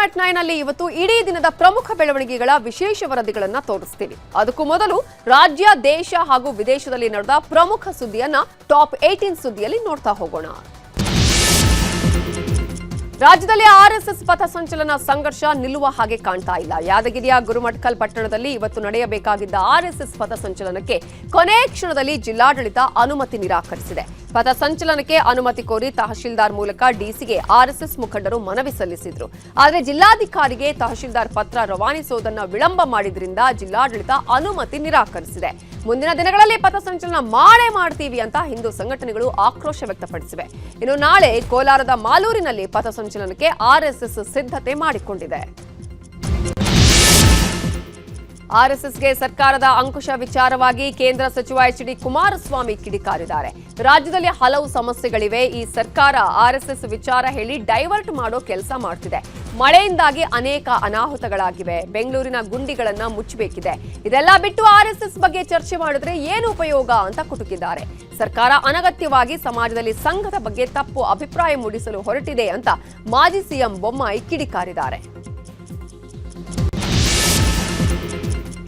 CM@9 ನಲ್ಲಿ ಇವತ್ತು ಇಡೀ ದಿನದ ಪ್ರಮುಖ ಬೆಳವಣಿಗೆಗಳ ವಿಶೇಷ ವರದಿಗಳನ್ನು ತೋರಿಸ್ತೀವಿ. ಅದಕ್ಕೂ ಮೊದಲು ರಾಜ್ಯ, ದೇಶ ಹಾಗೂ ವಿದೇಶದಲ್ಲಿ ನಡೆದ ಪ್ರಮುಖ ಸುದ್ದಿಯನ್ನ ಟಾಪ್ 18 ಸುದ್ದಿಯಲ್ಲಿ ನೋಡ್ತಾ ಹೋಗೋಣ. ರಾಜ್ಯದಲ್ಲಿ ಆರ್ಎಸ್ಎಸ್ ಪಥಸಂಚಲನ ಸಂಘರ್ಷ ನಿಲ್ಲುವ ಹಾಗೆ ಕಾಣ್ತಾ ಇಲ್ಲ. ಯಾದಗಿರಿಯ ಗುರುಮಠಕಲ್ ಪಟ್ಟಣದಲ್ಲಿ ಇವತ್ತು ನಡೆಯಬೇಕಾಗಿದ್ದ ಆರ್ಎಸ್ಎಸ್ ಪಥಸಂಚಲನಕ್ಕೆ ಕೊನೆ ಕ್ಷಣದಲ್ಲಿ ಜಿಲ್ಲಾಡಳಿತ ಅನುಮತಿ ನಿರಾಕರಿಸಿದೆ. ಪಥಸಂಚಲನಕ್ಕೆ ಅನುಮತಿ ಕೋರಿ ತಹಶೀಲ್ದಾರ್ ಮೂಲಕ ಡಿಸಿಗೆ ಆರ್ಎಸ್ಎಸ್ ಮುಖಂಡರು ಮನವಿ ಸಲ್ಲಿಸಿದ್ರು. ಆದರೆ ಜಿಲ್ಲಾಧಿಕಾರಿಗೆ ತಹಶೀಲ್ದಾರ್ ಪತ್ರ ರವಾನಿಸುವುದನ್ನು ವಿಳಂಬ ಮಾಡಿದ್ರಿಂದ ಜಿಲ್ಲಾಡಳಿತ ಅನುಮತಿ ನಿರಾಕರಿಸಿದೆ. ಮುಂದಿನ ದಿನಗಳಲ್ಲಿ ಪಥಸಂಚಲನ ಮಾಡ್ತೀವಿ ಅಂತ ಹಿಂದೂ ಸಂಘಟನೆಗಳು ಆಕ್ರೋಶ ವ್ಯಕ್ತಪಡಿಸಿವೆ. ಇನ್ನು ನಾಳೆ ಕೋಲಾರದ ಮಾಲೂರಿನಲ್ಲಿ ಪಥಸಂಚಲನಕ್ಕೆ ಆರ್ಎಸ್ಎಸ್ ಸಿದ್ಧತೆ ಮಾಡಿಕೊಂಡಿದೆ. ಆರ್ಎಸ್ಎಸ್ಗೆ ಸರ್ಕಾರದ ಅಂಕುಶ ವಿಚಾರವಾಗಿ ಕೇಂದ್ರ ಸಚಿವ ಎಚ್.ಡಿ. ಕುಮಾರಸ್ವಾಮಿ ಕಿಡಿಕಾರಿದ್ದಾರೆ. ರಾಜ್ಯದಲ್ಲಿ ಹಲವು ಸಮಸ್ಯೆಗಳಿವೆ. ಈ ಸರ್ಕಾರ ಆರ್ಎಸ್ಎಸ್ ವಿಚಾರ ಹೇಳಿ ಡೈವರ್ಟ್ ಮಾಡೋ ಕೆಲಸ ಮಾಡ್ತಿದೆ. ಮಳೆಯಿಂದಾಗಿ ಅನೇಕ ಅನಾಹುತಗಳಾಗಿವೆ. ಬೆಂಗಳೂರಿನ ಗುಂಡಿಗಳನ್ನ ಮುಚ್ಚಬೇಕಿದೆ. ಇದೆಲ್ಲ ಬಿಟ್ಟು ಆರ್ಎಸ್ಎಸ್ ಬಗ್ಗೆ ಚರ್ಚೆ ಮಾಡಿದ್ರೆ ಏನು ಉಪಯೋಗ ಅಂತ ಕುಟುಕಿದ್ದಾರೆ. ಸರ್ಕಾರ ಅನಗತ್ಯವಾಗಿ ಸಮಾಜದಲ್ಲಿ ಸಂಘದ ಬಗ್ಗೆ ತಪ್ಪು ಅಭಿಪ್ರಾಯ ಮೂಡಿಸಲು ಹೊರಟಿದೆ ಅಂತ ಮಾಜಿ ಸಿಎಂ ಬೊಮ್ಮಾಯಿ ಕಿಡಿಕಾರಿದ್ದಾರೆ.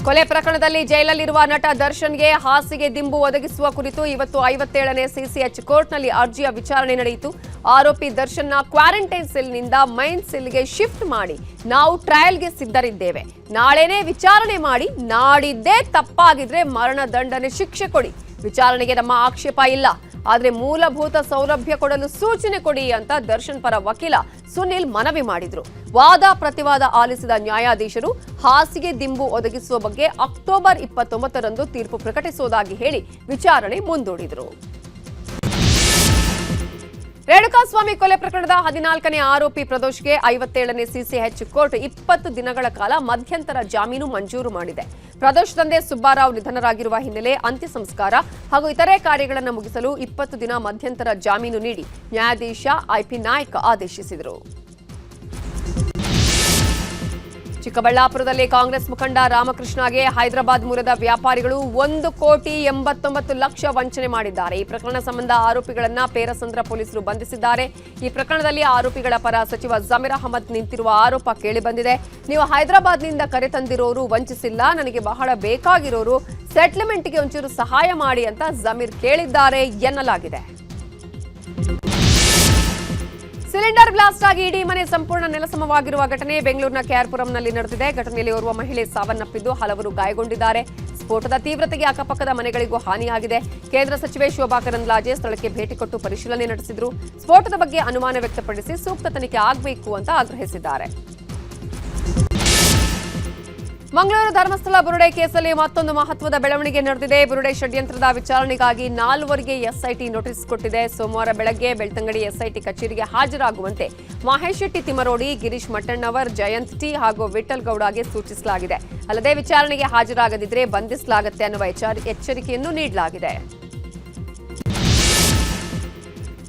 ಕೊಲೆ ಪ್ರಕರಣದಲ್ಲಿ ಜೈಲಲ್ಲಿರುವ ನಟ ದರ್ಶನ್ಗೆ ಹಾಸಿಗೆ ದಿಂಬು ಒದಗಿಸುವ ಕುರಿತು ಇವತ್ತು 57ನೇ ಸಿಸಿಎಚ್ ಕೋರ್ಟ್ನಲ್ಲಿ ಅರ್ಜಿಯ ವಿಚಾರಣೆ ನಡೆಯಿತು. ಆರೋಪಿ ದರ್ಶನ್ನ ಕ್ವಾರಂಟೈನ್ ಸೆಲ್ನಿಂದ ಮೈನ್ ಸೆಲ್ಗೆ ಶಿಫ್ಟ್ ಮಾಡಿ ನಾವು ಟ್ರಯಲ್ಗೆ ಸಿದ್ಧರಿದ್ದೇವೆ. ನಾಳೆನೇ ವಿಚಾರಣೆ ಮಾಡಿ ನಾಡಿದ್ದೇ ತಪ್ಪಾಗಿದ್ರೆ ಮರಣ ದಂಡನೆ ಶಿಕ್ಷೆ ಕೊಡಿ. ವಿಚಾರಣೆಗೆ ನಮ್ಮ ಆಕ್ಷೇಪ ಇಲ್ಲ, ಆದರೆ ಮೂಲಭೂತ ಸೌಲಭ್ಯ ಕೊಡಲು ಸೂಚನೆ ಕೊಡಿ ಅಂತ ದರ್ಶನ್ ಪರ ವಕೀಲ ಸುನಿಲ್ ಮನವಿ ಮಾಡಿದ್ರು. ವಾದ ಪ್ರತಿವಾದ ಆಲಿಸಿದ ನ್ಯಾಯಾಧೀಶರು ಹಾಸಿಗೆ ದಿಂಬು ಒದಗಿಸುವ ಬಗ್ಗೆ ಅಕ್ಟೋಬರ್ 29ರಂದು ತೀರ್ಪು ಪ್ರಕಟಿಸುವುದಾಗಿ ಹೇಳಿ ವಿಚಾರಣೆ ಮುಂದೂಡಿದರು. ರೇಣುಕಾಸ್ವಾಮಿ ಕೊಲೆ ಪ್ರಕರಣದ 14ನೇ ಆರೋಪಿ ಪ್ರದೋಷ್ಗೆ 57ನೇ ಸಿಸಿಎಚ್ ಕೋರ್ಟ್ 20 ದಿನಗಳ ಕಾಲ ಮಧ್ಯಂತರ ಜಾಮೀನು ಮಂಜೂರು ಮಾಡಿದೆ. ಪ್ರದೋಷ್ ತಂದೆ ಸುಬ್ಬಾರಾವ್ ನಿಧನರಾಗಿರುವ ಹಿನ್ನೆಲೆ ಅಂತ್ಯ ಸಂಸ್ಕಾರ ಹಾಗೂ ಇತರೆ ಕಾರ್ಯಗಳನ್ನು ಮುಗಿಸಲು 20 ದಿನ ಮಧ್ಯಂತರ ಜಾಮೀನು ನೀಡಿ ನ್ಯಾಯಾಧೀಶ ಐಪಿ ನಾಯ್ಕ್ ಆದೇಶಿಸಿದರು. ಚಿಕ್ಕಬಳ್ಳಾಪುರದಲ್ಲಿ ಕಾಂಗ್ರೆಸ್ ಮುಖಂಡ ರಾಮಕೃಷ್ಣಗೆ ಹೈದರಾಬಾದ್ ಮೂಲದ ವ್ಯಾಪಾರಿಗಳು 1,89,00,000 ವಂಚನೆ ಮಾಡಿದ್ದಾರೆ. ಈ ಪ್ರಕರಣ ಸಂಬಂಧ ಆರೋಪಿಗಳನ್ನ ಪೇರಸಂದ್ರ ಪೊಲೀಸರು ಬಂಧಿಸಿದ್ದಾರೆ. ಈ ಪ್ರಕರಣದಲ್ಲಿ ಆರೋಪಿಗಳ ಪರ ಸಚಿವ ಜಮೀರ್ ಅಹಮದ್ ನಿಂತಿರುವ ಆರೋಪ ಕೇಳಿಬಂದಿದೆ. ನೀವು ಹೈದರಾಬಾದ್ನಿಂದ ಕರೆ ತಂದಿರೋರು ವಂಚಿಸಿಲ್ಲ, ನನಗೆ ಬಹಳ ಬೇಕಾಗಿರೋರು ಸೆಟ್ಲ್ಮೆಂಟ್ಗೆ ಒಂಚೂರು ಸಹಾಯ ಮಾಡಿ ಅಂತ ಜಮೀರ್ ಕೇಳಿದ್ದಾರೆ ಎನ್ನಲಾಗಿದೆ. ಸಿಲಿಂಡರ್ ಬ್ಲಾಸ್ಟ್ ಆಗಿ ಇಡೀ ಮನೆ ಸಂಪೂರ್ಣ ನೆಲಸಮವಾಗಿರುವ ಘಟನೆ ಬೆಂಗಳೂರಿನ ಕೆಆರ್ಪುರಂನಲ್ಲಿ ನಡೆದಿದೆ. ಘಟನೆಯಲ್ಲಿ ಓರ್ವ ಮಹಿಳೆ ಸಾವನ್ನಪ್ಪಿದ್ದು ಹಲವರು ಗಾಯಗೊಂಡಿದ್ದಾರೆ. ಸ್ಫೋಟದ ತೀವ್ರತೆಗೆ ಅಕ್ಕಪಕ್ಕದ ಮನೆಗಳಿಗೂ ಹಾನಿಯಾಗಿದೆ. ಕೇಂದ್ರ ಸಚಿವೆ ಶೋಭಾ ಕರಂದ್ಲಾಜೆ ಸ್ಥಳಕ್ಕೆ ಭೇಟಿ ಕೊಟ್ಟು ಪರಿಶೀಲನೆ ನಡೆಸಿದ್ರು. ಸ್ಫೋಟದ ಬಗ್ಗೆ ಅನುಮಾನ ವ್ಯಕ್ತಪಡಿಸಿ ಸೂಕ್ತ ತನಿಖೆ ಆಗಬೇಕು ಅಂತ ಆಗ್ರಹಿಸಿದ್ದಾರೆ. ಮಂಗಳೂರು ಧರ್ಮಸ್ಥಳ ಬುರುಡೆ ಕೇಸಲ್ಲಿ ಮತ್ತೊಂದು ಮಹತ್ವದ ಬೆಳವಣಿಗೆ ನಡೆದಿದೆ. ಬುರುಡೆ ಷಡ್ಯಂತ್ರದ ವಿಚಾರಣೆಗಾಗಿ 4ವರಿಗೆ ಎಸ್ಐಟಿ ನೋಟಿಸ್ ಕೊಟ್ಟಿದೆ. ಸೋಮವಾರ ಬೆಳಗ್ಗೆ ಬೆಳ್ತಂಗಡಿ ಎಸ್ಐಟಿ ಕಚೇರಿಗೆ ಹಾಜರಾಗುವಂತೆ ಮಹೇಶ್ ಶೆಟ್ಟಿ ತಿಮರೋಡಿ, ಗಿರೀಶ್ ಮಟ್ಟಣ್ಣವರ್, ಜಯಂತ್ ಟಿ ಹಾಗೂ ವಿಠಲ್ ಗೌಡಗೆ ಸೂಚಿಸಲಾಗಿದೆ. ಅಲ್ಲದೆ ವಿಚಾರಣೆಗೆ ಹಾಜರಾಗದಿದ್ದರೆ ಬಂಧಿಸಲಾಗುತ್ತೆ ಅನ್ನುವ ಎಚ್ಚರಿಕೆಯನ್ನು ನೀಡಲಾಗಿದೆ.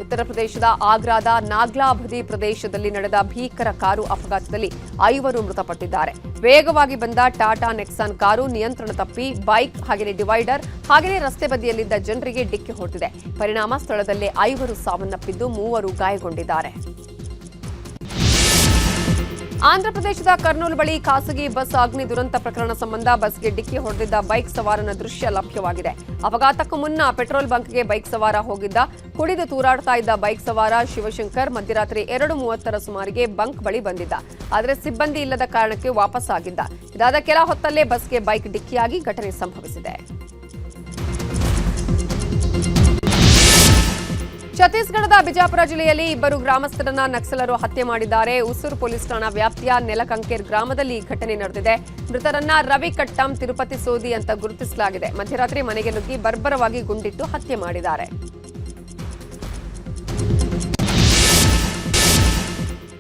ಉತ್ತರ ಪ್ರದೇಶದ ಆಗ್ರಾದ ನಾಗ್ಲಾಬದಿ ಪ್ರದೇಶದಲ್ಲಿ ನಡೆದ ಭೀಕರ ಕಾರು ಅಪಘಾತದಲ್ಲಿ 5 ಮೃತಪಟ್ಟಿದ್ದಾರೆ. ವೇಗವಾಗಿ ಬಂದ ಟಾಟಾ ನೆಕ್ಸಾನ್ ಕಾರು ನಿಯಂತ್ರಣ ತಪ್ಪಿ ಬೈಕ್ ಹಾಗೆಯೇ ಡಿವೈಡರ್ ಹಾಗೆಯೇ ರಸ್ತೆ ಬದಿಯಲ್ಲಿದ್ದ ಜನರಿಗೆ ಡಿಕ್ಕಿ ಹೊಡೆದಿದೆ. ಪರಿಣಾಮ ಸ್ಥಳದಲ್ಲೇ 5 ಸಾವನ್ನಪ್ಪಿದ್ದು 3 ಗಾಯಗೊಂಡಿದ್ದಾರೆ. ಆಂಧ್ರಪ್ರದೇಶದ ಕರ್ನೂಲ್ ಬಳಿ ಖಾಸಗಿ ಬಸ್ ಅಗ್ನಿ ದುರಂತ ಪ್ರಕರಣ ಸಂಬಂಧ ಬಸ್ಗೆ ಡಿಕ್ಕಿ ಹೊಡೆದಿದ್ದ ಬೈಕ್ ಸವಾರನ ದೃಶ್ಯ ಲಭ್ಯವಾಗಿದೆ. ಅಪಘಾತಕ್ಕೂ ಮುನ್ನ ಪೆಟ್ರೋಲ್ ಬಂಕ್ಗೆ ಬೈಕ್ ಸವಾರ ಹೋಗಿದ್ದ. ಕುಡಿದು ತೂರಾಡ್ತಾ ಇದ್ದ ಬೈಕ್ ಸವಾರ ಶಿವಶಂಕರ್ ಮಧ್ಯರಾತ್ರಿ 2:30 ಸುಮಾರಿಗೆ ಬಂಕ್ ಬಳಿ ಬಂದಿದ್ದ. ಆದರೆ ಸಿಬ್ಬಂದಿ ಇಲ್ಲದ ಕಾರಣಕ್ಕೆ ವಾಪಸ್ ಆಗಿದ್ದ. ಇದಾದ ಕೆಲ ಹೊತ್ತಲ್ಲೇ ಬಸ್ಗೆ ಬೈಕ್ ಡಿಕ್ಕಿಯಾಗಿ ಘಟನೆ ಸಂಭವಿಸಿದೆ. ಛತ್ತೀಸ್ಗಢದ ಬಿಜಾಪುರ ಜಿಲ್ಲೆಯಲ್ಲಿ 2 ಗ್ರಾಮಸ್ಥರನ್ನ ನಕ್ಸಲರು ಹತ್ಯೆ ಮಾಡಿದ್ದಾರೆ. ಉಸೂರು ಪೊಲೀಸ್ ಠಾಣಾ ವ್ಯಾಪ್ತಿಯ ನೆಲಕಂಕೇರ್ ಗ್ರಾಮದಲ್ಲಿ ಈ ಘಟನೆ ನಡೆದಿದೆ. ಮೃತರನ್ನ ರವಿ ಕಟ್ಟಂ, ತಿರುಪತಿ ಸೋದಿ ಅಂತ ಗುರುತಿಸಲಾಗಿದೆ. ಮಧ್ಯರಾತ್ರಿ ಮನೆಗೆ ನುಗ್ಗಿ ಬರ್ಬರವಾಗಿ ಗುಂಡಿಟ್ಟು ಹತ್ಯೆ ಮಾಡಿದ್ದಾರೆ.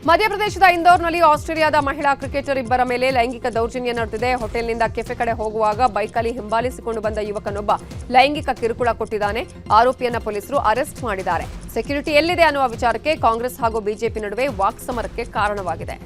ಮಧ್ಯಪ್ರದೇಶದ ಇಂದೋರ್ನಲ್ಲಿ ಆಸ್ಟ್ರೇಲಿಯಾದ ಮಹಿಳಾ ಕ್ರಿಕೆಟರ್ 2 ಮೇಲೆ ಲೈಂಗಿಕ ದೌರ್ಜನ್ಯ ನಡೆದಿದೆ. ಹೋಟೆಲ್ನಿಂದ ಕೆಫೆ ಕಡೆ ಹೋಗುವಾಗ ಬೈಕಲ್ಲಿ ಹಿಂಬಾಲಿಸಿಕೊಂಡು ಬಂದ ಯುವಕನೊಬ್ಬ ಲೈಂಗಿಕ ಕಿರುಕುಳ ಕೊಟ್ಟಿದ್ದಾನೆ. ಆರೋಪಿಯನ್ನ ಪೊಲೀಸರು ಅರೆಸ್ಟ್ ಮಾಡಿದ್ದಾರೆ. ಸೆಕ್ಯೂರಿಟಿ ಎಲ್ಲಿದೆ ಅನ್ನುವ ವಿಚಾರಕ್ಕೆ ಕಾಂಗ್ರೆಸ್ ಹಾಗೂ ಬಿಜೆಪಿ ನಡುವೆ ವಾಕ್ಸಮರಕ್ಕೆ ಕಾರಣವಾಗಿದೆ.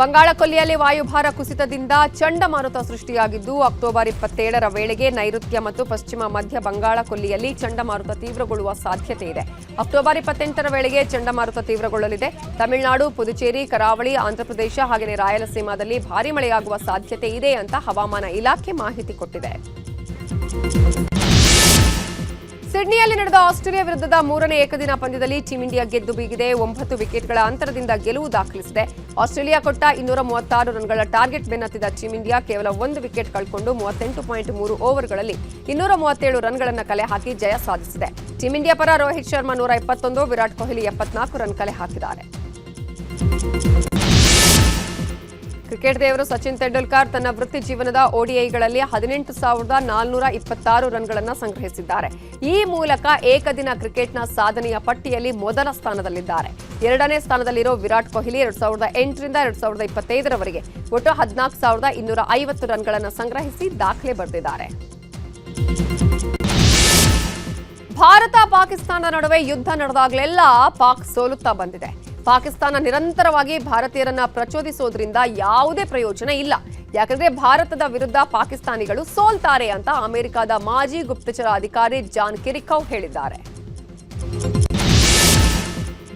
ಬಂಗಾಳ ಕೊಲ್ಲಿಯಲ್ಲಿ ವಾಯುಭಾರ ಕುಸಿತದಿಂದ ಚಂಡಮಾರುತ ಸೃಷ್ಟಿಯಾಗಿದ್ದು ಅಕ್ಟೋಬರ್ 27ರ ವೇಳೆಗೆ ನೈಋತ್ಯ ಮತ್ತು ಪಶ್ಚಿಮ ಮಧ್ಯ ಬಂಗಾಳ ಕೊಲ್ಲಿಯಲ್ಲಿ ಚಂಡಮಾರುತ ತೀವ್ರಗೊಳ್ಳುವ ಸಾಧ್ಯತೆ ಇದೆ. ಅಕ್ಟೋಬರ್ 28ರ ವೇಳೆಗೆ ಚಂಡಮಾರುತ ತೀವ್ರಗೊಳ್ಳಲಿದೆ. ತಮಿಳುನಾಡು, ಪುದುಚೇರಿ, ಕರಾವಳಿ, ಆಂಧ್ರಪ್ರದೇಶ ಹಾಗೆಯೇ ರಾಯಲಸೀಮಾದಲ್ಲಿ ಭಾರೀ ಮಳೆಯಾಗುವ ಸಾಧ್ಯತೆ ಇದೆ ಅಂತ ಹವಾಮಾನ ಇಲಾಖೆ ಮಾಹಿತಿ ಕೊಟ್ಟಿದೆ. ಸಿಡ್ನಿಯಲ್ಲಿ ನಡೆದ ಆಸ್ಟ್ರೇಲಿಯಾ ವಿರುದ್ಧದ 3ನೇ ಏಕದಿನ ಪಂದ್ಯದಲ್ಲಿ ಟೀಂ ಇಂಡಿಯಾ ಗೆದ್ದು ಬೀಗಿದೆ. 9 ವಿಕೆಟ್ಗಳ ಅಂತರದಿಂದ ಗೆಲುವು ದಾಖಲಿಸಿದೆ. ಆಸ್ಟ್ರೇಲಿಯಾ ಕೊಟ್ಟ 236 ರನ್ಗಳ ಟಾರ್ಗೆಟ್ ಬೆನ್ನತ್ತಿದ ಟೀಂ ಇಂಡಿಯಾ ಕೇವಲ 1 ವಿಕೆಟ್ ಕಳ್ಕೊಂಡು 38.3 ಓವರ್ಗಳಲ್ಲಿ 237 ರನ್ಗಳನ್ನು ಕಲೆ ಹಾಕಿ ಜಯ ಸಾಧಿಸಿದೆ. ಟೀಂ ಇಂಡಿಯಾ ಪರ ರೋಹಿತ್ ಶರ್ಮಾ 121, ವಿರಾಟ್ ಕೊಹ್ಲಿ 74 ರನ್ ಕಲೆ ಹಾಕಿದ್ದಾರೆ. ಕ್ರಿಕೆಟ್ ದೇವರು ಸಚಿನ್ ತೆಂಡೂಲ್ಕರ್ ತನ್ನ ವೃತ್ತಿ ಜೀವನದ ಓಡಿಐಗಳಲ್ಲಿ 18,426 ರನ್ಗಳನ್ನು ಸಂಗ್ರಹಿಸಿದ್ದಾರೆ. ಈ ಮೂಲಕ ಏಕದಿನ ಕ್ರಿಕೆಟ್ನ ಸಾಧನೆಯ ಪಟ್ಟಿಯಲ್ಲಿ ಮೊದಲ ಸ್ಥಾನದಲ್ಲಿದ್ದಾರೆ. 2ನೇ ಸ್ಥಾನದಲ್ಲಿರೋ ವಿರಾಟ್ ಕೊಹ್ಲಿ 2008ರಿಂದ 2025ರವರೆಗೆ ಒಟ್ಟು 14,250 ರನ್ಗಳನ್ನು ಸಂಗ್ರಹಿಸಿ ದಾಖಲೆ ಬರೆದಿದ್ದಾರೆ. ಭಾರತ ಪಾಕಿಸ್ತಾನ ನಡುವೆ ಯುದ್ಧ ನಡೆದಾಗಲೆಲ್ಲ ಪಾಕ್ ಸೋಲುತ್ತಾ ಬಂದಿದೆ. ಪಾಕಿಸ್ತಾನ ನಿರಂತರವಾಗಿ ಭಾರತೀಯರನ್ನ ಪ್ರಚೋದಿಸೋದ್ರಿಂದ ಯಾವುದೇ ಪ್ರಯೋಜನ ಇಲ್ಲ. ಯಾಕಂದ್ರೆ ಭಾರತದ ವಿರುದ್ಧ ಪಾಕಿಸ್ತಾನಿಗಳು ಸೋಲ್ತಾರೆ ಅಂತ ಅಮೆರಿಕದ ಮಾಜಿ ಗುಪ್ತಚರ ಅಧಿಕಾರಿ ಜಾನ್ ಕಿರಿಕೌ ಹೇಳಿದ್ದಾರೆ.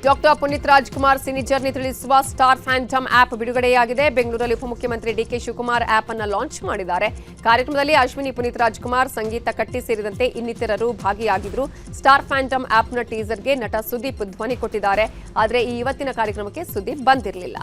Doctor Puneeth Rajkumar cine journey ತಿಳಿಸುವ ಸ್ಟಾರ್ ಫ್ಯಾಂಟಮ್ ಆಪ್ ಬಿಡುಗಡೆಯಾಗಿದೆ. ಬೆಂಗಳೂರಲ್ಲಿ ಉಪಮುಖ್ಯಮಂತ್ರಿ ಡಿಕೆ ಶಿವಕುಮಾರ್ ಆಪ್ ಅನ್ನು ಲಾಂಚ್ ಮಾಡಿದ್ದಾರೆ. ಕಾರ್ಯಕ್ರಮದಲ್ಲಿ ಅಶ್ವಿನಿ, ಪುನೀತ್ ರಾಜ್ಕುಮಾರ್, ಸಂಗೀತ ಕಟ್ಟಿ ಸೇರಿದಂತೆ ಇನ್ನಿತರರು ಭಾಗಿಯಾಗಿದ್ರು. ಸ್ಟಾರ್ ಫ್ಯಾಂಟಮ್ ಆಪ್ನ ಟೀಸರ್ಗೆ ನಟ ಸುದೀಪ್ ಧ್ವನಿ ಕೊಟ್ಟಿದ್ದಾರೆ. ಆದರೆ ಈ ಇವತ್ತಿನ ಕಾರ್ಯಕ್ರಮಕ್ಕೆ ಸುದೀಪ್ ಬಂದಿರಲಿಲ್ಲ.